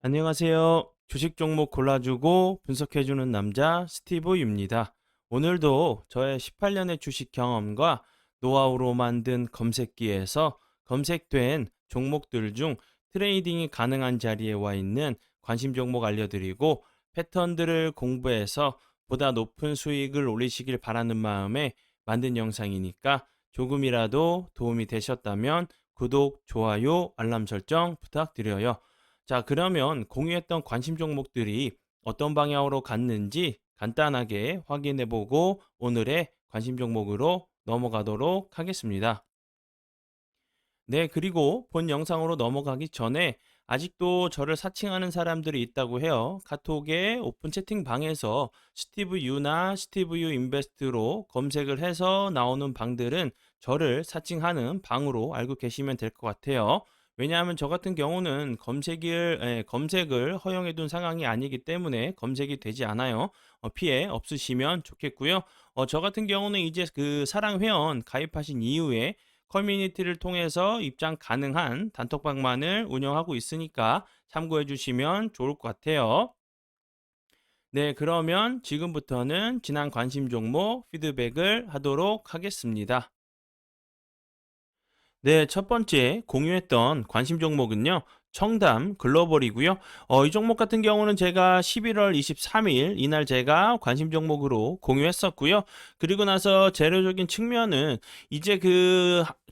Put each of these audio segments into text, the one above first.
안녕하세요. 주식 종목 골라주고 분석해주는 남자 스티브 유입니다. 오늘도 저의 18년의 주식 경험과 노하우로 만든 검색기에서 검색된 종목들 중 트레이딩이 가능한 자리에 와 있는 관심 종목 알려드리고 패턴들을 공부해서 보다 높은 수익을 올리시길 바라는 마음에 만든 영상이니까 조금이라도 도움이 되셨다면 구독, 좋아요, 알람 설정 부탁드려요. 자, 그러면 공유했던 관심 종목들이 어떤 방향으로 갔는지 간단하게 확인해 보고 오늘의 관심 종목으로 넘어가도록 하겠습니다. 네, 그리고 본 영상으로 넘어가기 전에 아직도 저를 사칭하는 사람들이 있다고 해요. 카톡의 오픈 채팅방에서 스티브 유나 스티브 유 인베스트로 검색을 해서 나오는 방들은 저를 사칭하는 방으로 알고 계시면 될 것 같아요. 왜냐하면 저 같은 경우는 검색을 허용해 둔 상황이 아니기 때문에 검색이 되지 않아요. 피해 없으시면 좋겠고요. 저 같은 경우는 이제 그 사랑 회원 가입하신 이후에 커뮤니티를 통해서 입장 가능한 단톡방만을 운영하고 있으니까 참고해 주시면 좋을 것 같아요. 네, 그러면 지금부터는 지난 관심 종목 피드백을 하도록 하겠습니다. 네, 첫 번째 공유했던 관심 종목은요. 청담 글로벌이고요. 이 종목 같은 경우는 제가 11월 23일 이날 제가 관심 종목으로 공유했었고요. 그리고 나서 재료적인 측면은 이제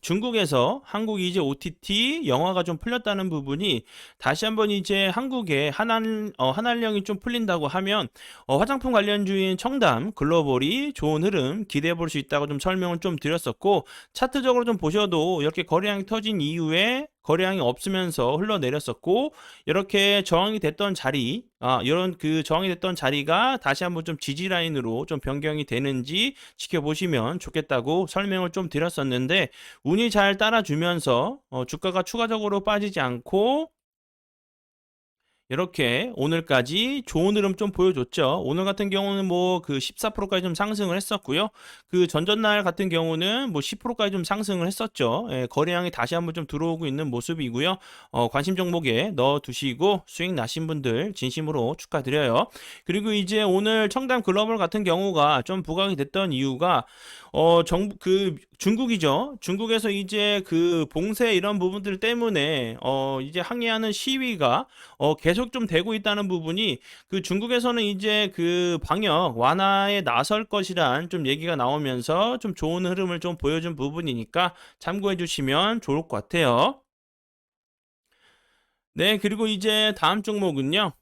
중국에서 한국 이제 OTT 영화가 좀 풀렸다는 부분이 다시 한번 이제 한국에 한알령이 좀 풀린다고 하면 화장품 관련주인 청담 글로벌이 좋은 흐름 기대해 볼 수 있다고 좀 설명을 좀 드렸었고, 차트적으로 좀 보셔도 이렇게 거래량이 터진 이후에 거래량이 없으면서 흘러내렸었고, 이렇게 저항이 됐던 자리, 이런 그 저항이 됐던 자리가 다시 한번 좀 지지 라인으로 좀 변경이 되는지 지켜보시면 좋겠다고 설명을 좀 드렸었는데, 운이 잘 따라주면서 주가가 추가적으로 빠지지 않고 이렇게 오늘까지 좋은 흐름 좀 보여줬죠. 오늘 같은 경우는 뭐 그 14%까지 좀 상승을 했었고요. 그 전전날 같은 경우는 뭐 10%까지 좀 상승을 했었죠. 예, 거래량이 다시 한번 좀 들어오고 있는 모습이고요. 관심 종목에 넣어 두시고 수익 나신 분들 진심으로 축하드려요. 그리고 이제 오늘 청담 글로벌 같은 경우가 좀 부각이 됐던 이유가 중국이죠. 중국에서 이제 그 봉쇄 이런 부분들 때문에 이제 항의하는 시위가 계속 좀 되고 있다는 부분이, 그 중국에서는 이제 그 방역 완화에 나설 것이란 좀 얘기가 나오면서 좀 좋은 흐름을 좀 보여준 부분이니까 참고해 주시면 좋을 것 같아요. 네, 그리고 이제 다음 종목은요.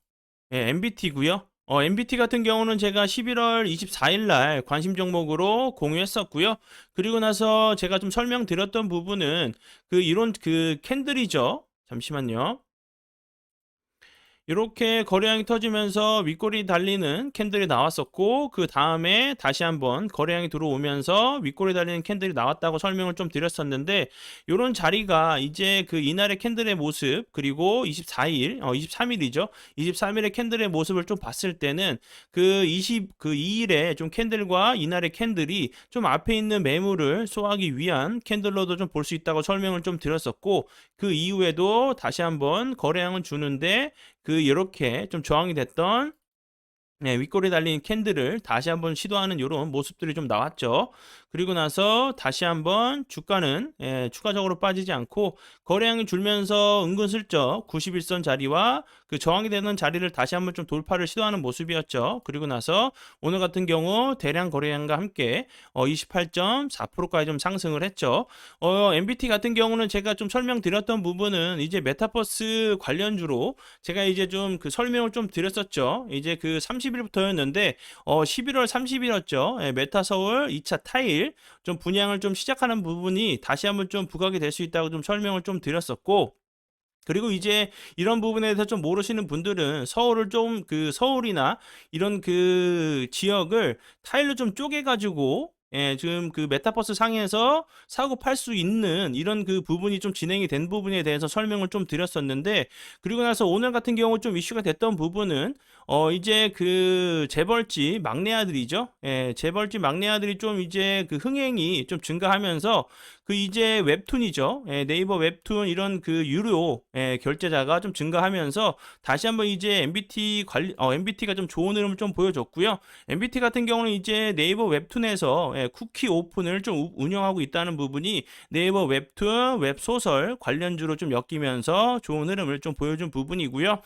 MBT고요. MBT 같은 경우는 제가 11월 24일 날 관심 종목으로 공유했었고요. 그리고 나서 제가 좀 설명드렸던 부분은 그 이론 그 캔들이죠. 잠시만요. 이렇게 거래량이 터지면서 윗꼬리 달리는 캔들이 나왔었고, 그 다음에 다시 한번 거래량이 들어오면서 윗꼬리 달리는 캔들이 나왔다고 설명을 좀 드렸었는데, 이런 자리가 이제 그 이날의 캔들의 모습, 그리고 23일이죠. 23일의 캔들의 모습을 좀 봤을 때는 그 2일에 좀 캔들과 이날의 캔들이 좀 앞에 있는 매물을 쏘하기 위한 캔들로도 좀 볼 수 있다고 설명을 좀 드렸었고, 그 이후에도 다시 한번 거래량은 주는데 이렇게 좀 저항이 됐던, 네, 윗골에 달린 캔들을 다시 한번 시도하는 이런 모습들이 좀 나왔죠. 그리고 나서 다시 한번 주가는 추가적으로 빠지지 않고 거래량이 줄면서 은근슬쩍 91선 자리와 그 저항이 되는 자리를 다시 한번 좀 돌파를 시도하는 모습이었죠. 그리고 나서 오늘 같은 경우 대량 거래량과 함께 28.4%까지 좀 상승을 했죠. MBT 같은 경우는 제가 좀 설명드렸던 부분은 이제 메타버스 관련주로 제가 이제 좀 그 설명을 좀 드렸었죠. 이제 그 30일부터였는데 11월 30일이었죠. 메타 서울 2차 타일 좀 분양을 좀 시작하는 부분이 다시 한번 좀 부각이 될 수 있다고 좀 설명을 좀 드렸었고, 그리고 이제 이런 부분에 대해서 좀 모르시는 분들은 서울을 좀 서울이나 이런 그 지역을 타일로 좀 쪼개 가지고 지금 그 메타버스 상에서 사고 팔 수 있는 이런 그 부분이 좀 진행이 된 부분에 대해서 설명을 좀 드렸었는데, 그리고 나서 오늘 같은 경우 좀 이슈가 됐던 부분은 이제 그 재벌집 막내 아들이죠. 재벌집 막내 아들이 좀 이제 그 흥행이 좀 증가하면서 그 이제 웹툰이죠. 예, 네이버 웹툰 이런 그 유료 결제자가 좀 증가하면서 다시 한번 이제 MBT가 좀 좋은 흐름을 좀 보여줬고요. MBT 같은 경우는 이제 네이버 웹툰에서 쿠키 오픈을 좀 운영하고 있다는 부분이 네이버 웹툰, 웹소설 관련주로 좀 엮이면서 좋은 흐름을 좀 보여준 부분이고요.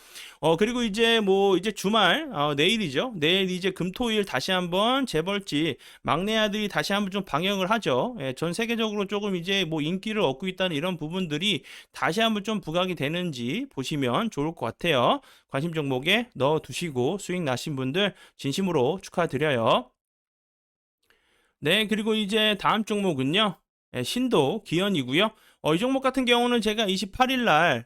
그리고 이제 뭐 이제 주말 내일이죠. 내일 이제 금토일 다시 한번 재벌집 막내 아들이 다시 한번 좀 방영을 하죠. 예, 전 세계적으로 조금 이제 뭐 인기를 얻고 있다는 이런 부분들이 다시 한번 좀 부각이 되는지 보시면 좋을 것 같아요. 관심 종목에 넣어 두시고 수익 나신 분들 진심으로 축하드려요. 네, 그리고 이제 다음 종목은요. 신도 기현이고요. 이 종목 같은 경우는 제가 11월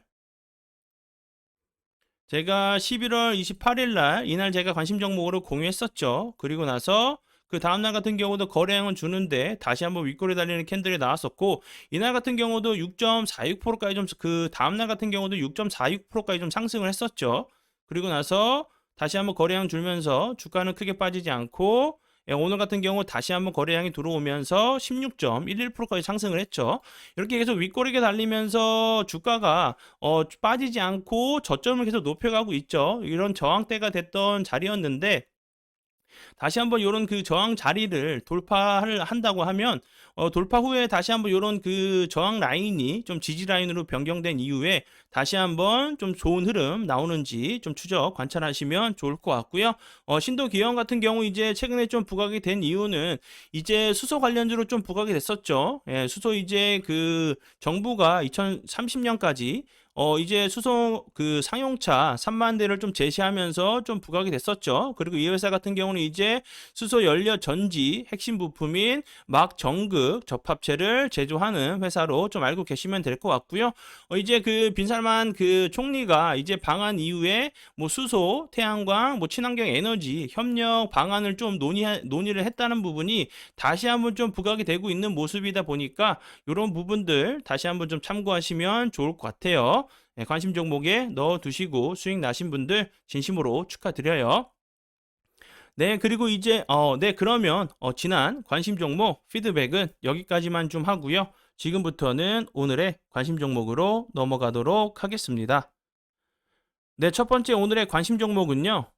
28일 날 이날 제가 관심 종목으로 공유했었죠. 그리고 나서 그 다음날 같은 경우도 거래량은 주는데 다시 한번 윗골이 달리는 캔들이 나왔었고 이날 같은 경우도 6.46%까지 좀 그 다음날 같은 경우도 6.46%까지 좀 상승을 했었죠. 그리고 나서 다시 한번 거래량 줄면서 주가는 크게 빠지지 않고 오늘 같은 경우 다시 한번 거래량이 들어오면서 16.11%까지 상승을 했죠. 이렇게 계속 윗꼬리게 달리면서 주가가 빠지지 않고 저점을 계속 높여가고 있죠. 이런 저항대가 됐던 자리였는데 다시 한번 요런 그 저항 자리를 돌파를 한다고 하면 돌파 후에 다시 한번 요런 그 저항 라인이 좀 지지 라인으로 변경된 이후에 다시 한번 좀 좋은 흐름 나오는지 좀 추적 관찰하시면 좋을 것 같고요. 신도 기형 같은 경우 이제 최근에 좀 부각이 된 이유는 이제 수소 관련주로 좀 부각이 됐었죠. 예, 수소 이제 그 정부가 2030년까지 이제 수소 그 상용차 3만 대를 좀 제시하면서 좀 부각이 됐었죠. 그리고 이 회사 같은 경우는 이제 수소 연료 전지 핵심 부품인 막 정극 접합체를 제조하는 회사로 좀 알고 계시면 될 것 같고요. 이제 그 빈살만 그 총리가 이제 방한 이후에 뭐 수소, 태양광, 뭐 친환경 에너지 협력 방안을 좀 논의를 했다는 부분이 다시 한번 좀 부각이 되고 있는 모습이다 보니까 이런 부분들 다시 한번 좀 참고하시면 좋을 것 같아요. 관심 종목에 넣어 두시고 수익 나신 분들 진심으로 축하드려요. 네, 그리고 이제 네, 그러면 지난 관심 종목 피드백은 여기까지만 좀 하고요. 지금부터는 오늘의 관심 종목으로 넘어가도록 하겠습니다. 네, 첫 번째 오늘의 관심 종목은요.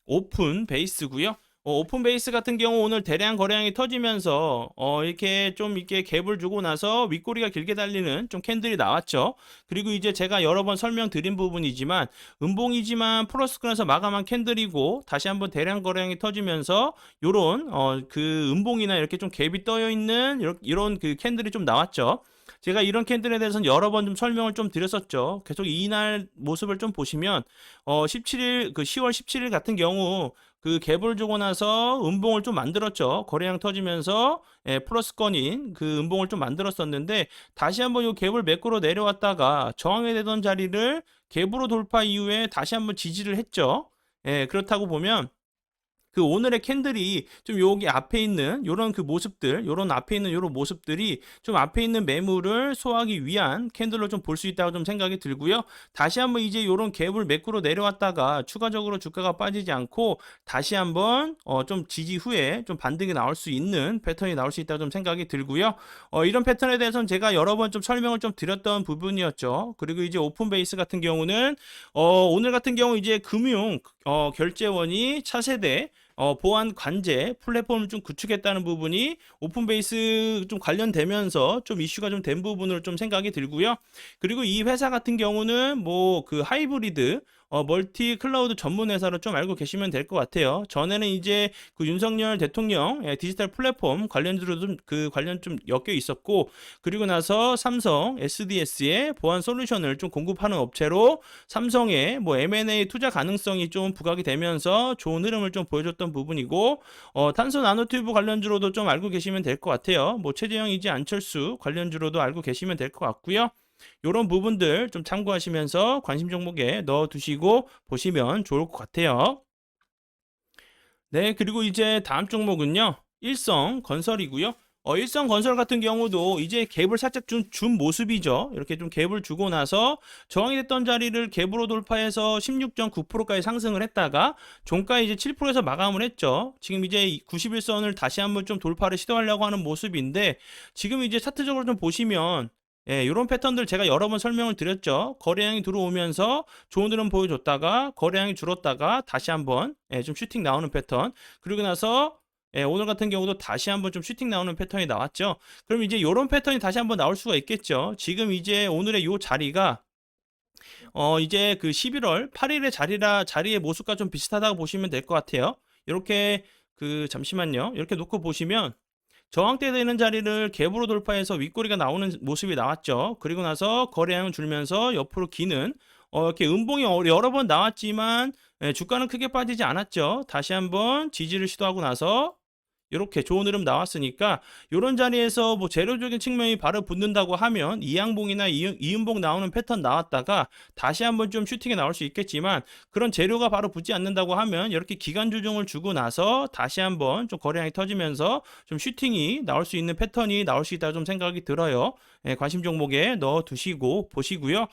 오픈 베이스고요. 오픈 베이스 같은 경우 오늘 대량 거래량이 터지면서 이렇게 좀 이렇게 갭을 주고 나서 윗꼬리가 길게 달리는 좀 캔들이 나왔죠. 그리고 이제 제가 여러 번 설명드린 부분이지만 음봉이지만 플러스권에서 마감한 캔들이고 다시 한번 대량 거래량이 터지면서 요런 그 음봉이나 이렇게 좀 갭이 떠여 있는 이런 그 캔들이 좀 나왔죠. 제가 이런 캔들에 대해서는 여러 번 좀 설명을 좀 드렸었죠. 계속 이날 모습을 좀 보시면 17일 그 10월 17일 같은 경우 그 갭을 주고 나서 음봉을 좀 만들었죠. 거래량 터지면서 플러스권인 그 음봉을 좀 만들었었는데 다시 한번 이 갭을 매꾸로 내려왔다가 저항이 되던 자리를 갭으로 돌파 이후에 다시 한번 지지를 했죠. 그렇다고 보면 그 오늘의 캔들이 좀 여기 앞에 있는 요런 그 모습들, 요런 앞에 있는 요런 모습들이 좀 앞에 있는 매물을 소화하기 위한 캔들로 좀 볼 수 있다고 좀 생각이 들고요. 다시 한번 이제 요런 갭을 매꾸로 내려왔다가 추가적으로 주가가 빠지지 않고 다시 한번 좀 지지 후에 좀 반등이 나올 수 있는 패턴이 나올 수 있다고 좀 생각이 들고요. 이런 패턴에 대해서는 제가 여러 번 좀 설명을 좀 드렸던 부분이었죠. 그리고 이제 오픈 베이스 같은 경우는 오늘 같은 경우 이제 금융 결제원이 차세대 보안 관제 플랫폼을 좀 구축했다는 부분이 오픈 베이스 좀 관련되면서 좀 이슈가 좀 된 부분으로 좀 생각이 들고요. 그리고 이 회사 같은 경우는 뭐 그 하이브리드 멀티 클라우드 전문 회사로 좀 알고 계시면 될 것 같아요. 전에는 이제 그 윤석열 대통령 디지털 플랫폼 관련주로 좀 그 관련 좀 엮여 있었고 그리고 나서 삼성 SDS의 보안 솔루션을 좀 공급하는 업체로 삼성의 뭐 M&A 투자 가능성이 좀 부각이 되면서 좋은 흐름을 좀 보여줬던 부분이고 탄소 나노튜브 관련주로도 좀 알고 계시면 될 것 같아요. 뭐 최재형 이지 안철수 관련주로도 알고 계시면 될 것 같고요. 이런 부분들 좀 참고하시면서 관심 종목에 넣어 두시고 보시면 좋을 것 같아요. 네, 그리고 이제 다음 종목은요. 일성 건설이고요. 일성건설 같은 경우도 이제 갭을 살짝 준 모습이죠. 이렇게 좀 갭을 주고 나서 저항이 됐던 자리를 갭으로 돌파해서 16.9%까지 상승을 했다가 종가 이제 7%에서 마감을 했죠. 지금 이제 91선을 다시 한번 좀 돌파를 시도하려고 하는 모습인데 지금 이제 차트적으로 좀 보시면 이런 패턴들 제가 여러 번 설명을 드렸죠. 거래량이 들어오면서 좋은 흐름 보여줬다가 거래량이 줄었다가 다시 한번 좀 슈팅 나오는 패턴. 그리고 나서 오늘 같은 경우도 다시 한번 좀 슈팅 나오는 패턴이 나왔죠. 그럼 이제 이런 패턴이 다시 한번 나올 수가 있겠죠. 지금 이제 오늘의 요 자리가 이제 그 11월 8일의 자리의 모습과 좀 비슷하다고 보시면 될 것 같아요. 이렇게 잠시만요. 이렇게 놓고 보시면 저항대 되는 자리를 갭으로 돌파해서 윗꼬리가 나오는 모습이 나왔죠. 그리고 나서 거래량을 줄면서 옆으로 기는 이렇게 음봉이 여러 번 나왔지만 주가는 크게 빠지지 않았죠. 다시 한번 지지를 시도하고 나서 이렇게 좋은 흐름 나왔으니까 이런 자리에서 뭐 재료적인 측면이 바로 붙는다고 하면 이양봉이나 이음봉 나오는 패턴 나왔다가 다시 한번 좀 슈팅이 나올 수 있겠지만 그런 재료가 바로 붙지 않는다고 하면 이렇게 기간 조정을 주고 나서 다시 한번 좀 거래량이 터지면서 좀 슈팅이 나올 수 있는 패턴이 나올 수 있다 좀 생각이 들어요. 관심 종목에 넣어 두시고 보시고요.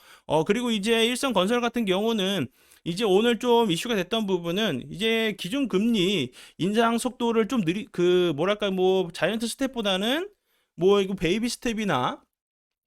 그리고 이제 일성건설 같은 경우는 이제 오늘 좀 이슈가 됐던 부분은 이제 기준금리 인상 속도를 좀 뭐랄까 뭐 자이언트 스텝보다는 뭐 이거 베이비 스텝이나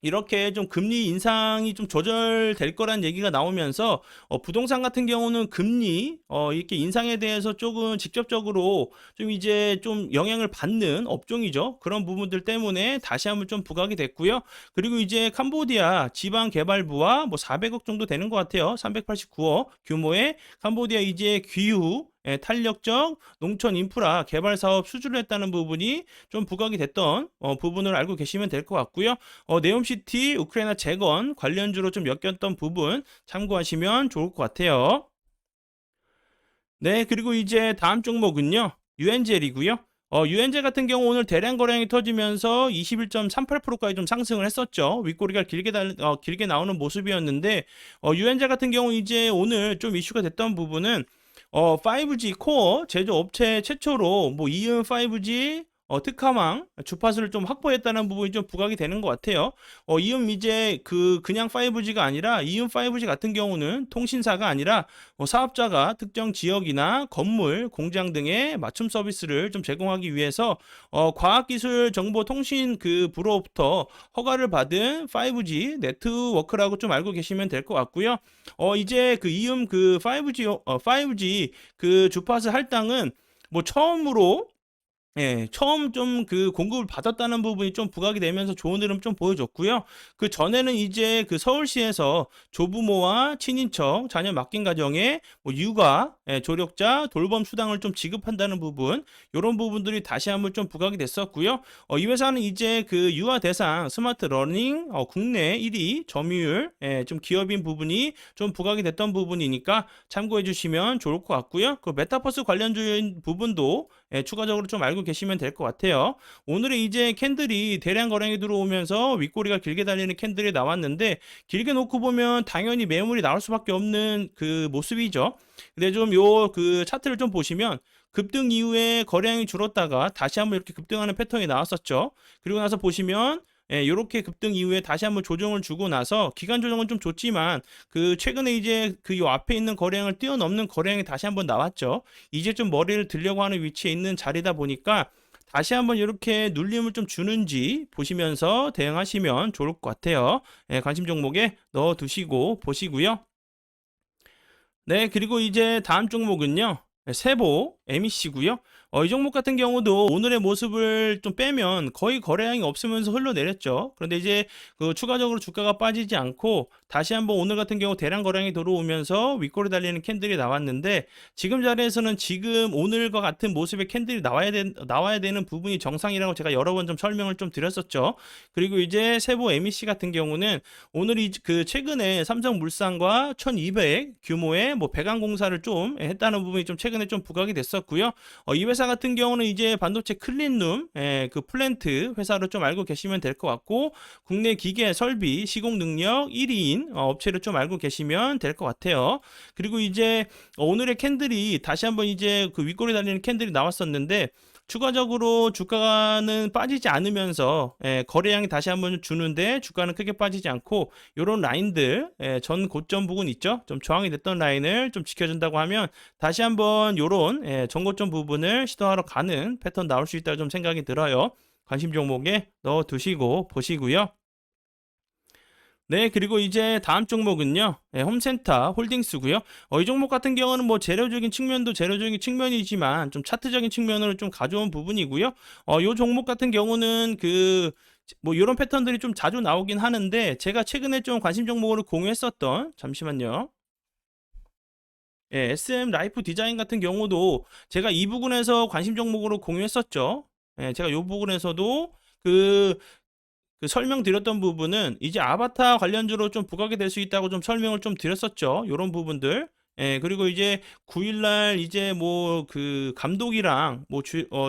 이렇게 좀 금리 인상이 좀 조절될 거란 얘기가 나오면서 부동산 같은 경우는 금리 이렇게 인상에 대해서 조금 직접적으로 좀 이제 좀 영향을 받는 업종이죠. 그런 부분들 때문에 다시 한번 좀 부각이 됐고요. 그리고 이제 캄보디아 지방개발부와 뭐 400억 정도 되는 것 같아요. 389억 규모의 캄보디아 이제 기후 탄력적 농촌 인프라 개발 사업 수주를 했다는 부분이 좀 부각이 됐던 부분을 알고 계시면 될 것 같고요. 네옴시티 우크라이나 재건 관련주로 좀 엮였던 부분 참고하시면 좋을 것 같아요. 네, 그리고 이제 다음 종목은요. 유엔젤이고요. 유엔젤 같은 경우 오늘 대량 거래량이 터지면서 21.38%까지 좀 상승을 했었죠. 윗꼬리가 길게 나오는 모습이었는데 유엔젤 같은 경우 이제 오늘 좀 이슈가 됐던 부분은 5G 코어 제조업체 최초로 뭐 이음 5G 특화망 주파수를 좀 확보했다는 부분이 좀 부각이 되는 것 같아요. 이음 이제 그냥 5G가 아니라 이음 5G 같은 경우는 통신사가 아니라 사업자가 특정 지역이나 건물, 공장 등의 맞춤 서비스를 좀 제공하기 위해서 과학기술정보통신 부로부터 허가를 받은 5G 네트워크라고 좀 알고 계시면 될 것 같고요. 이제 이음 5G 주파수 할당은 뭐 처음으로 처음 좀 공급을 받았다는 부분이 좀 부각이 되면서 좋은 흐름 좀 보여줬고요. 그 전에는 이제 서울시에서 조부모와 친인척, 자녀 맡긴 가정에 뭐 육아, 조력자, 돌봄 수당을 좀 지급한다는 부분, 이런 부분들이 다시 한번 좀 부각이 됐었고요. 이 회사는 이제 유아 대상 스마트 러닝 국내 1위 점유율 좀 기업인 부분이 좀 부각이 됐던 부분이니까 참고해 주시면 좋을 것 같고요. 그 메타버스 관련주인 부분도 추가적으로 좀 알고 계시면 될 것 같아요. 오늘의 이제 캔들이 대량 거래량이 들어오면서 윗꼬리가 길게 달리는 캔들이 나왔는데 길게 놓고 보면 당연히 매물이 나올 수밖에 없는 모습이죠. 근데 좀 차트를 좀 보시면 급등 이후에 거래량이 줄었다가 다시 한번 이렇게 급등하는 패턴이 나왔었죠. 그리고 나서 보시면 이렇게 급등 이후에 다시 한번 조정을 주고 나서 기간 조정은 좀 좋지만 최근에 이제 요 앞에 있는 거래량을 뛰어넘는 거래량이 다시 한번 나왔죠. 이제 좀 머리를 들려고 하는 위치에 있는 자리다 보니까 다시 한번 이렇게 눌림을 좀 주는지 보시면서 대응하시면 좋을 것 같아요. 관심 종목에 넣어 두시고 보시고요. 네, 그리고 이제 다음 종목은요. 세보 MEC고요. 이 종목 같은 경우도 오늘의 모습을 좀 빼면 거의 거래량이 없으면서 흘러내렸죠. 그런데 이제 추가적으로 주가가 빠지지 않고 다시 한번 오늘 같은 경우 대량 거래량이 들어오면서 윗꼬리 달리는 캔들이 나왔는데 지금 자리에서는 지금 오늘과 같은 모습의 캔들이 나와야 되는 부분이 정상이라고 제가 여러 번 좀 설명을 좀 드렸었죠. 그리고 이제 세보 MEC 같은 경우는 오늘이 최근에 삼성물산과 1200 규모의 뭐 배관 공사를 좀 했다는 부분이 좀 최근에 좀 부각이 됐었고요. 이 회사 같은 경우는 이제 반도체 클린룸 플랜트 회사로 좀 알고 계시면 될 것 같고 국내 기계 설비 시공 능력 1위인 업체를 좀 알고 계시면 될 것 같아요. 그리고 이제 오늘의 캔들이 다시 한번 이제 윗꼬리 달리는 캔들이 나왔었는데 추가적으로 주가는 빠지지 않으면서 거래량이 다시 한번 주는데 주가는 크게 빠지지 않고 요런 라인들 전 고점 부분 있죠? 좀 저항이 됐던 라인을 좀 지켜준다고 하면 다시 한번 요런 전고점 부분을 시도하러 가는 패턴 나올 수 있다고 좀 생각이 들어요. 관심 종목에 넣어 두시고 보시고요. 네, 그리고 이제 다음 종목은요. 홈센터 홀딩스고요. 이 종목 같은 경우는 뭐 재료적인 측면도 재료적인 측면이지만 좀 차트적인 측면으로 좀 가져온 부분이고요. 요 종목 같은 경우는 뭐 이런 패턴들이 좀 자주 나오긴 하는데 제가 최근에 좀 관심 종목으로 공유했었던 잠시만요. SM 라이프 디자인 같은 경우도 제가 이 부분에서 관심 종목으로 공유했었죠. 제가 이 부분에서도 그 설명드렸던 부분은 이제 아바타 관련주로 좀 부각이 될 수 있다고 좀 설명을 좀 드렸었죠. 요런 부분들. 그리고 이제 9일날 이제 뭐 감독이랑 뭐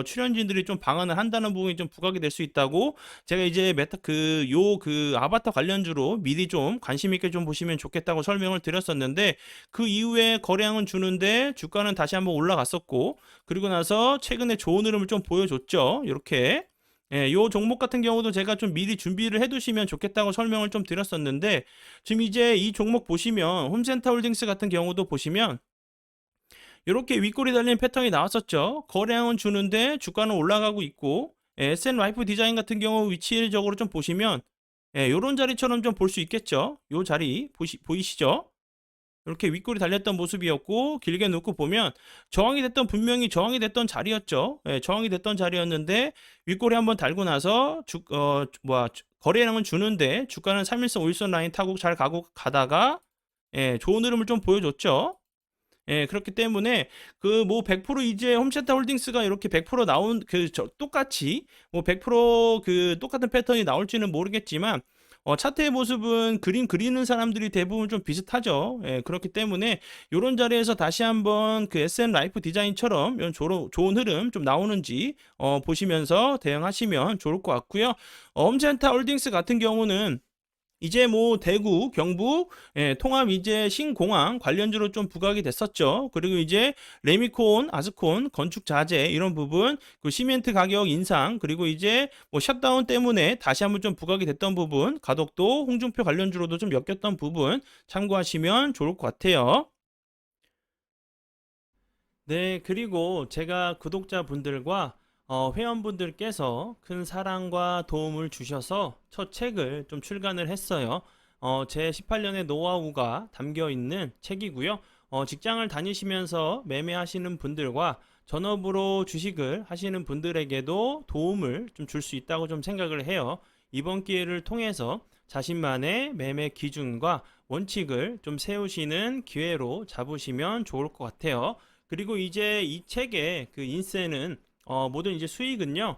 출연진들이 좀 방한을 한다는 부분이 좀 부각이 될 수 있다고 제가 이제 아바타 관련주로 미리 좀 관심 있게 좀 보시면 좋겠다고 설명을 드렸었는데 그 이후에 거래량은 주는데 주가는 다시 한번 올라갔었고 그리고 나서 최근에 좋은 흐름을 좀 보여줬죠. 이렇게. 요 종목 같은 경우도 제가 좀 미리 준비를 해두시면 좋겠다고 설명을 좀 드렸었는데 지금 이제 이 종목 보시면 홈센터 홀딩스 같은 경우도 보시면 이렇게 윗골이 달린 패턴이 나왔었죠. 거래량은 주는데 주가는 올라가고 있고 SN 라이프 디자인 같은 경우 위치적으로 좀 보시면 요런 자리처럼 좀 볼 수 있겠죠. 요 자리 보이시죠? 이렇게 윗골이 달렸던 모습이었고 길게 놓고 보면 분명히 저항이 됐던 자리였죠. 저항이 됐던 자리였는데 윗골이 한번 달고 나서 거래량은 주는데 주가는 3일선 5일선 라인 타고 잘 가다가 좋은 흐름을 좀 보여줬죠. 그렇기 때문에 뭐 100% 이제 홈센터 홀딩스가 이렇게 100% 나온 똑같이 뭐 100% 똑같은 패턴이 나올지는 모르겠지만 차트의 모습은 그림 그리는 사람들이 대부분 좀 비슷하죠. 그렇기 때문에 이런 자리에서 다시 한번 SM 라이프 디자인처럼 이런 좋은 흐름 좀 나오는지 보시면서 대응하시면 좋을 것 같고요. 홈센터 홀딩스 같은 경우는 이제 뭐 대구, 경북, 통합 이제 신공항 관련주로 좀 부각이 됐었죠. 그리고 이제 레미콘, 아스콘, 건축 자재 이런 부분, 그 시멘트 가격 인상, 그리고 이제 뭐 셧다운 때문에 다시 한번 좀 부각이 됐던 부분, 가덕도, 홍준표 관련주로도 좀 엮였던 부분 참고하시면 좋을 것 같아요. 네, 그리고 제가 구독자분들과 회원분들께서 큰 사랑과 도움을 주셔서 첫 책을 좀 출간을 했어요. 제 18년의 노하우가 담겨 있는 책이고요. 직장을 다니시면서 매매하시는 분들과 전업으로 주식을 하시는 분들에게도 도움을 좀 줄 수 있다고 좀 생각을 해요. 이번 기회를 통해서 자신만의 매매 기준과 원칙을 좀 세우시는 기회로 잡으시면 좋을 것 같아요. 그리고 이제 이 책의 그 인세는 모든 이제 수익은요.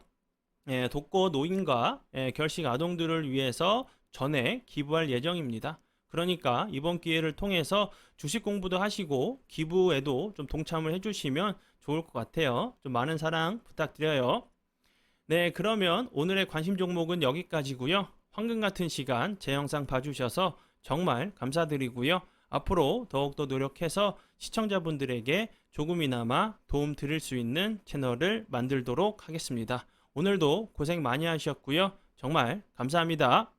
독거 노인과 결식 아동들을 위해서 전액 기부할 예정입니다. 그러니까 이번 기회를 통해서 주식 공부도 하시고 기부에도 좀 동참을 해주시면 좋을 것 같아요. 좀 많은 사랑 부탁드려요. 네, 그러면 오늘의 관심 종목은 여기까지고요. 황금 같은 시간 제 영상 봐주셔서 정말 감사드리고요. 앞으로 더욱더 노력해서 시청자분들에게 조금이나마 도움 드릴 수 있는 채널을 만들도록 하겠습니다. 오늘도 고생 많이 하셨고요. 정말 감사합니다.